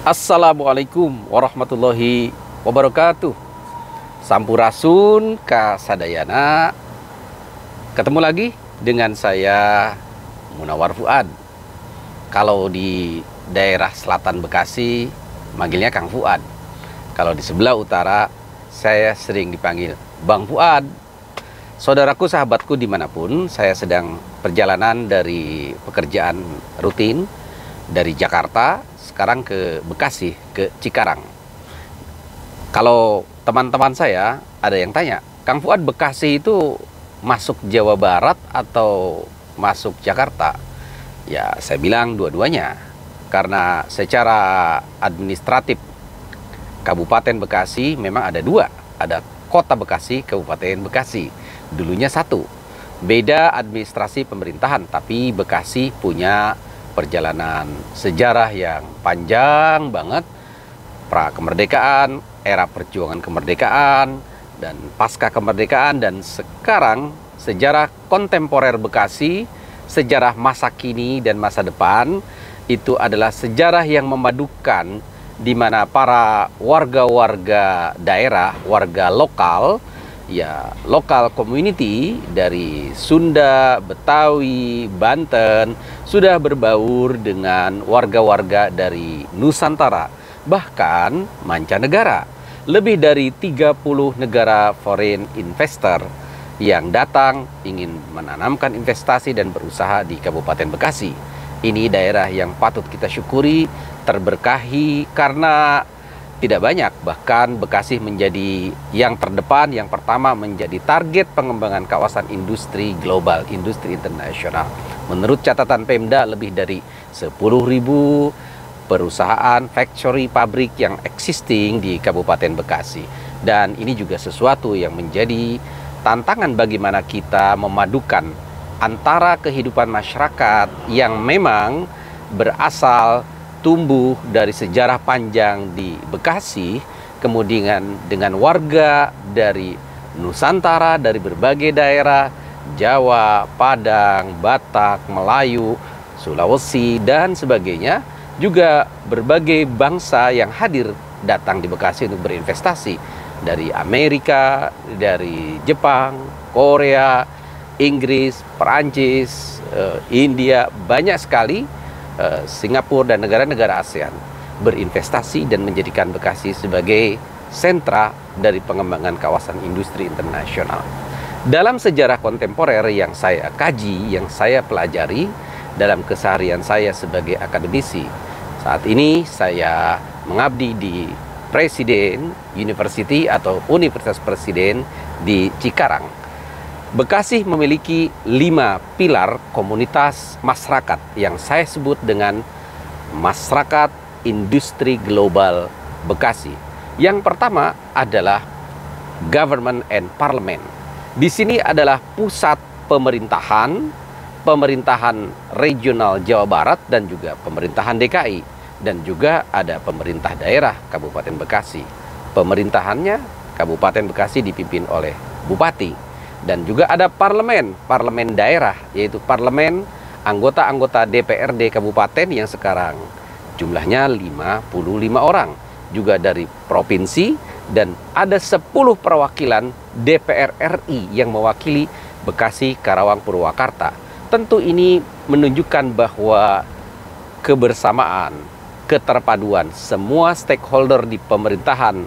Assalamualaikum warahmatullahi wabarakatuh. Sampurasun kasadayana. Ketemu lagi dengan saya Munawar Fuad. Kalau di daerah selatan Bekasi manggilnya Kang Fuad. Kalau di sebelah utara saya sering dipanggil Bang Fuad. Saudaraku, sahabatku dimanapun, saya sedang perjalanan dari pekerjaan rutin dari Jakarta sekarang ke Bekasi, ke Cikarang. Kalau teman-teman saya ada yang tanya, Kang Fuad, Bekasi itu masuk Jawa Barat atau masuk Jakarta? Ya, saya bilang dua-duanya. Karena secara administratif Kabupaten Bekasi memang ada dua. Ada Kota Bekasi, Kabupaten Bekasi. Dulunya satu. Beda administrasi pemerintahan, tapi Bekasi punya perjalanan sejarah yang panjang banget, pra kemerdekaan, era perjuangan kemerdekaan, dan pasca kemerdekaan, dan sekarang sejarah kontemporer Bekasi, sejarah masa kini dan masa depan. Itu adalah sejarah yang memadukan di mana para warga-warga daerah, warga lokal, ya lokal community dari Sunda, Betawi, Banten sudah berbaur dengan warga-warga dari Nusantara, bahkan mancanegara. Lebih dari 30 negara foreign investor yang datang ingin menanamkan investasi dan berusaha di Kabupaten Bekasi. Ini daerah yang patut kita syukuri, terberkahi karena tidak banyak, bahkan Bekasi menjadi yang terdepan, yang pertama menjadi target pengembangan kawasan industri global, industri internasional. Menurut catatan Pemda, lebih dari 10.000 perusahaan, factory, pabrik yang existing di Kabupaten Bekasi. Dan ini juga sesuatu yang menjadi tantangan bagaimana kita memadukan antara kehidupan masyarakat yang memang berasal tumbuh dari sejarah panjang di Bekasi, kemudian dengan warga dari Nusantara, dari berbagai daerah, Jawa, Padang, Batak, Melayu, Sulawesi, dan sebagainya, juga berbagai bangsa yang hadir datang di Bekasi untuk berinvestasi, dari Amerika, dari Jepang, Korea, Inggris, Perancis, India, banyak sekali, Singapura dan negara-negara ASEAN berinvestasi dan menjadikan Bekasi sebagai sentra dari pengembangan kawasan industri internasional. Dalam sejarah kontemporer yang saya kaji, yang saya pelajari dalam keseharian saya sebagai akademisi, saat ini saya mengabdi di Presiden University atau Universitas Presiden di Cikarang. Bekasi memiliki 5 pilar komunitas masyarakat yang saya sebut dengan masyarakat industri global Bekasi. Yang pertama adalah government and parliament. Di sini adalah pusat pemerintahan, pemerintahan regional Jawa Barat dan juga pemerintahan DKI, dan juga ada pemerintah daerah Kabupaten Bekasi. Pemerintahannya Kabupaten Bekasi dipimpin oleh Bupati. Dan juga ada parlemen daerah, yaitu parlemen anggota-anggota DPRD Kabupaten yang sekarang jumlahnya 55 orang. Juga dari provinsi, dan ada 10 perwakilan DPR RI yang mewakili Bekasi, Karawang, Purwakarta. Tentu ini menunjukkan bahwa kebersamaan, keterpaduan semua stakeholder di pemerintahan,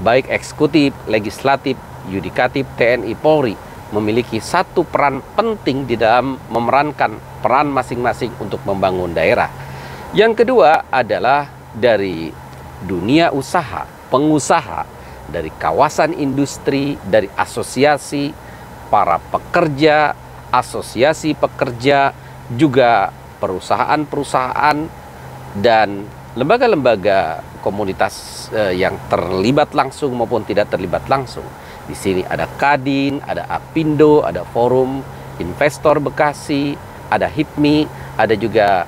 baik eksekutif, legislatif, yudikatif, TNI, Polri, memiliki satu peran penting di dalam memerankan peran masing-masing untuk membangun daerah. Yang kedua adalah dari dunia usaha, pengusaha, dari kawasan industri, dari asosiasi para pekerja, asosiasi pekerja, juga perusahaan-perusahaan dan lembaga-lembaga komunitas yang terlibat langsung maupun tidak terlibat langsung. Di sini ada Kadin, ada Apindo, ada Forum Investor Bekasi, ada HIPMI, ada juga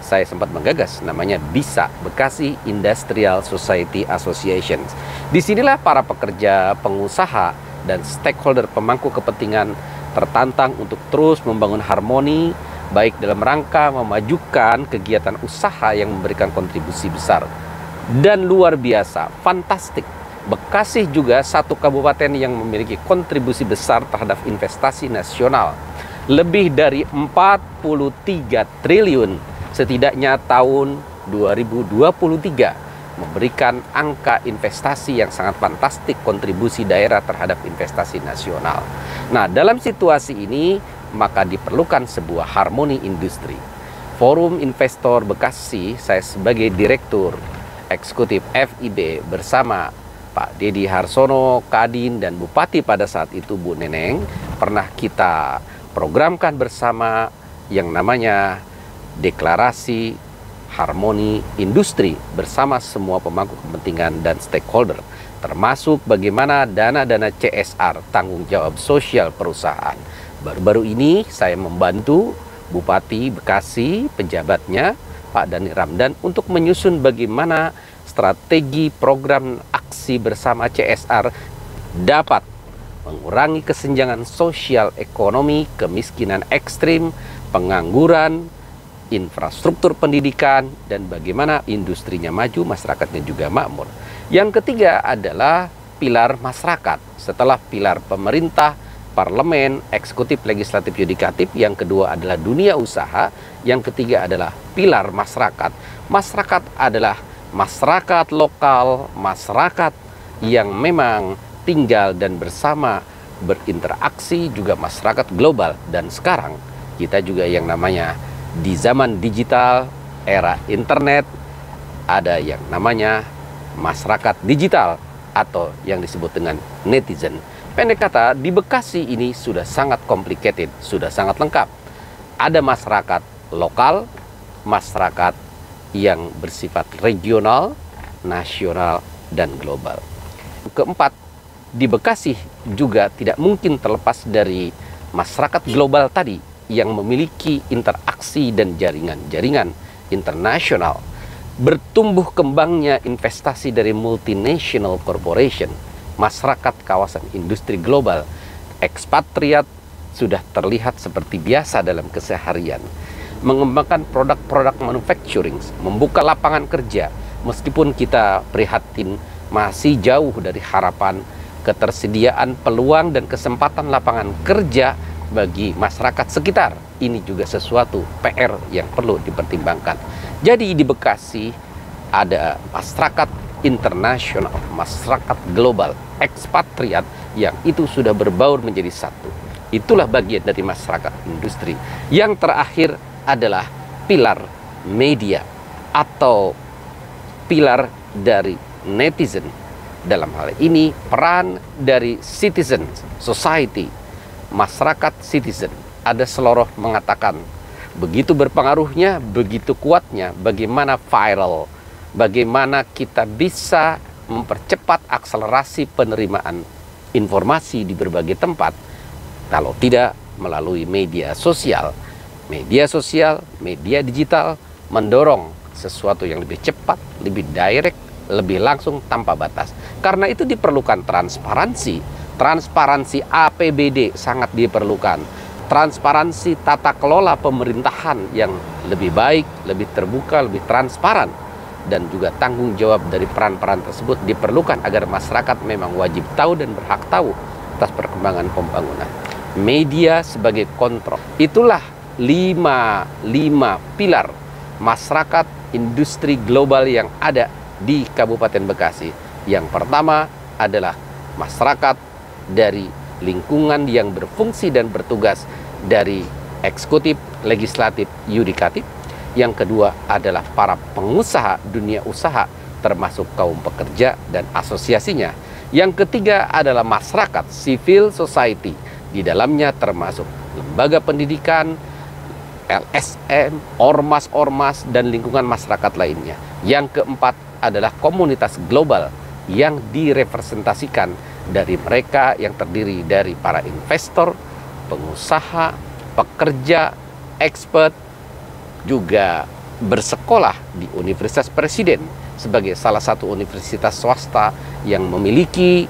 saya sempat menggagas namanya BISA, Bekasi Industrial Society Association. Disinilah para pekerja, pengusaha, dan stakeholder pemangku kepentingan tertantang untuk terus membangun harmoni, baik dalam rangka memajukan kegiatan usaha yang memberikan kontribusi besar dan luar biasa, fantastik. Bekasi juga satu kabupaten yang memiliki kontribusi besar terhadap investasi nasional. Lebih dari 43 triliun setidaknya tahun 2023 memberikan angka investasi yang sangat fantastik, kontribusi daerah terhadap investasi nasional. Nah, dalam situasi ini maka diperlukan sebuah harmoni industri. Forum Investor Bekasi, saya sebagai Direktur Eksekutif FIB bersama Pak Dedi Harsono, Kadin, dan Bupati pada saat itu Bu Neneng, pernah kita programkan bersama yang namanya Deklarasi Harmoni Industri bersama semua pemangku kepentingan dan stakeholder, termasuk bagaimana dana-dana CSR, tanggung jawab sosial perusahaan. Baru-baru ini saya membantu Bupati Bekasi, pejabatnya, Pak Dhani Ramdan, untuk menyusun bagaimana strategi program aksi bersama CSR dapat mengurangi kesenjangan sosial ekonomi, kemiskinan ekstrim, pengangguran, infrastruktur pendidikan, dan bagaimana industrinya maju, masyarakatnya juga makmur. Yang ketiga adalah pilar masyarakat. Setelah pilar pemerintah, parlemen, eksekutif, legislatif, yudikatif, yang kedua adalah dunia usaha, yang ketiga adalah pilar masyarakat. Masyarakat adalah masyarakat lokal, masyarakat yang memang tinggal dan bersama berinteraksi, juga masyarakat global. Dan sekarang kita juga yang namanya di zaman digital, era internet, ada yang namanya masyarakat digital atau yang disebut dengan netizen. Pendek kata, di Bekasi ini sudah sangat complicated, sudah sangat lengkap. Ada masyarakat lokal, masyarakat yang bersifat regional, nasional, dan global. Keempat, di Bekasi juga tidak mungkin terlepas dari masyarakat global tadi yang memiliki interaksi dan jaringan-jaringan internasional. Bertumbuh kembangnya investasi dari multinational corporation, masyarakat kawasan industri global, ekspatriat sudah terlihat seperti biasa dalam keseharian. Mengembangkan produk-produk manufacturing, membuka lapangan kerja, meskipun kita prihatin masih jauh dari harapan ketersediaan peluang dan kesempatan lapangan kerja bagi masyarakat sekitar. Ini juga sesuatu PR yang perlu dipertimbangkan. Jadi di Bekasi ada masyarakat internasional, masyarakat global, ekspatriat yang itu sudah berbaur menjadi satu. Itulah bagian dari masyarakat industri. Yang terakhir adalah pilar media atau pilar dari netizen. Dalam hal ini peran dari citizen society, masyarakat citizen. Ada seloroh mengatakan begitu berpengaruhnya, begitu kuatnya bagaimana viral, bagaimana kita bisa mempercepat akselerasi penerimaan informasi di berbagai tempat kalau tidak melalui media sosial. Media sosial, media digital mendorong sesuatu yang lebih cepat, lebih direct, lebih langsung tanpa batas. Karena itu diperlukan transparansi. Transparansi APBD sangat diperlukan. Transparansi tata kelola pemerintahan yang lebih baik, lebih terbuka, lebih transparan. Dan juga tanggung jawab dari peran-peran tersebut diperlukan agar masyarakat memang wajib tahu dan berhak tahu atas perkembangan pembangunan. Media sebagai kontrol. Itulah lima pilar masyarakat industri global yang ada di Kabupaten Bekasi. Yang pertama adalah masyarakat dari lingkungan yang berfungsi dan bertugas dari eksekutif, legislatif, yudikatif. Yang kedua adalah para pengusaha dunia usaha termasuk kaum pekerja dan asosiasinya. Yang ketiga adalah masyarakat civil society, di dalamnya termasuk lembaga pendidikan, LSM, ormas-ormas, dan lingkungan masyarakat lainnya. Yang keempat adalah komunitas global yang direpresentasikan dari mereka yang terdiri dari para investor, pengusaha, pekerja, expert, juga bersekolah di Universitas Presiden sebagai salah satu universitas swasta yang memiliki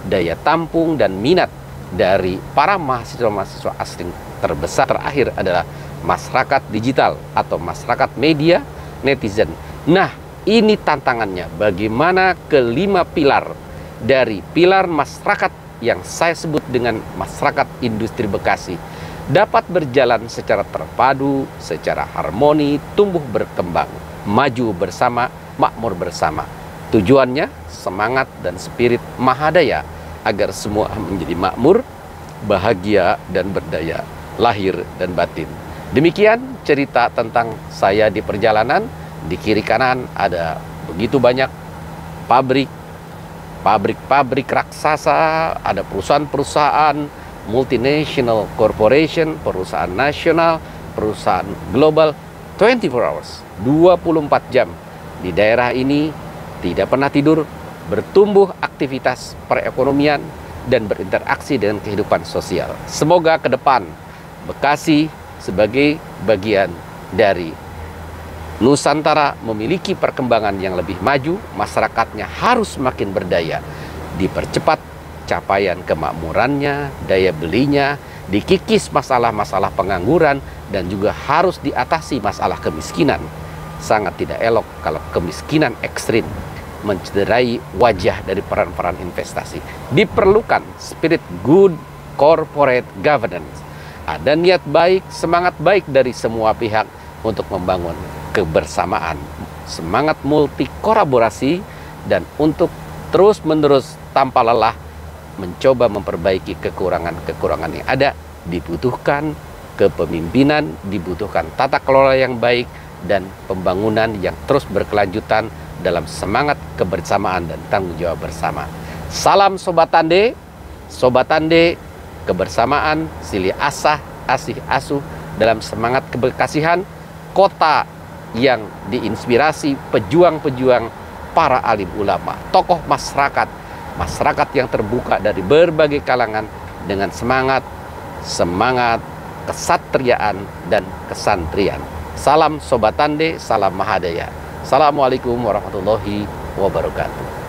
daya tampung dan minat dari para mahasiswa-mahasiswa asing terbesar. Terakhir adalah masyarakat digital atau masyarakat media, netizen. Nah, ini tantangannya, bagaimana kelima pilar dari pilar masyarakat yang saya sebut dengan masyarakat industri Bekasi dapat berjalan secara terpadu, secara harmoni, tumbuh berkembang, maju bersama, makmur bersama. Tujuannya semangat dan spirit mahadaya agar semua menjadi makmur, bahagia dan berdaya, lahir dan batin. Demikian cerita tentang saya di perjalanan. Di kiri kanan ada begitu banyak pabrik raksasa, ada perusahaan-perusahaan multinational corporation, perusahaan nasional, perusahaan global, 24 hours, 24 jam. Di daerah ini tidak pernah tidur, bertumbuh aktivitas perekonomian dan berinteraksi dengan kehidupan sosial. Semoga ke depan Bekasi sebagai bagian dari Nusantara memiliki perkembangan yang lebih maju, masyarakatnya harus makin berdaya, dipercepat capaian kemakmurannya, daya belinya, dikikis masalah-masalah pengangguran, dan juga harus diatasi masalah kemiskinan. Sangat tidak elok kalau kemiskinan ekstrim mencederai wajah dari peran-peran investasi. Diperlukan spirit good corporate governance. Ada niat baik, semangat baik dari semua pihak untuk membangun kebersamaan, semangat multi kolaborasi, dan untuk terus-menerus tanpa lelah mencoba memperbaiki kekurangan-kekurangan yang ada. Dibutuhkan kepemimpinan, dibutuhkan tata kelola yang baik, dan pembangunan yang terus berkelanjutan dalam semangat kebersamaan dan tanggung jawab bersama. Salam Sobat Tande, kebersamaan, silih asah, asih asuh dalam semangat keberkasihan, kota yang diinspirasi pejuang-pejuang para alim ulama, tokoh masyarakat yang terbuka dari berbagai kalangan dengan semangat kesatriaan dan kesantrian. Salam Sobat Tande, salam Mahadaya. Assalamualaikum warahmatullahi wabarakatuh.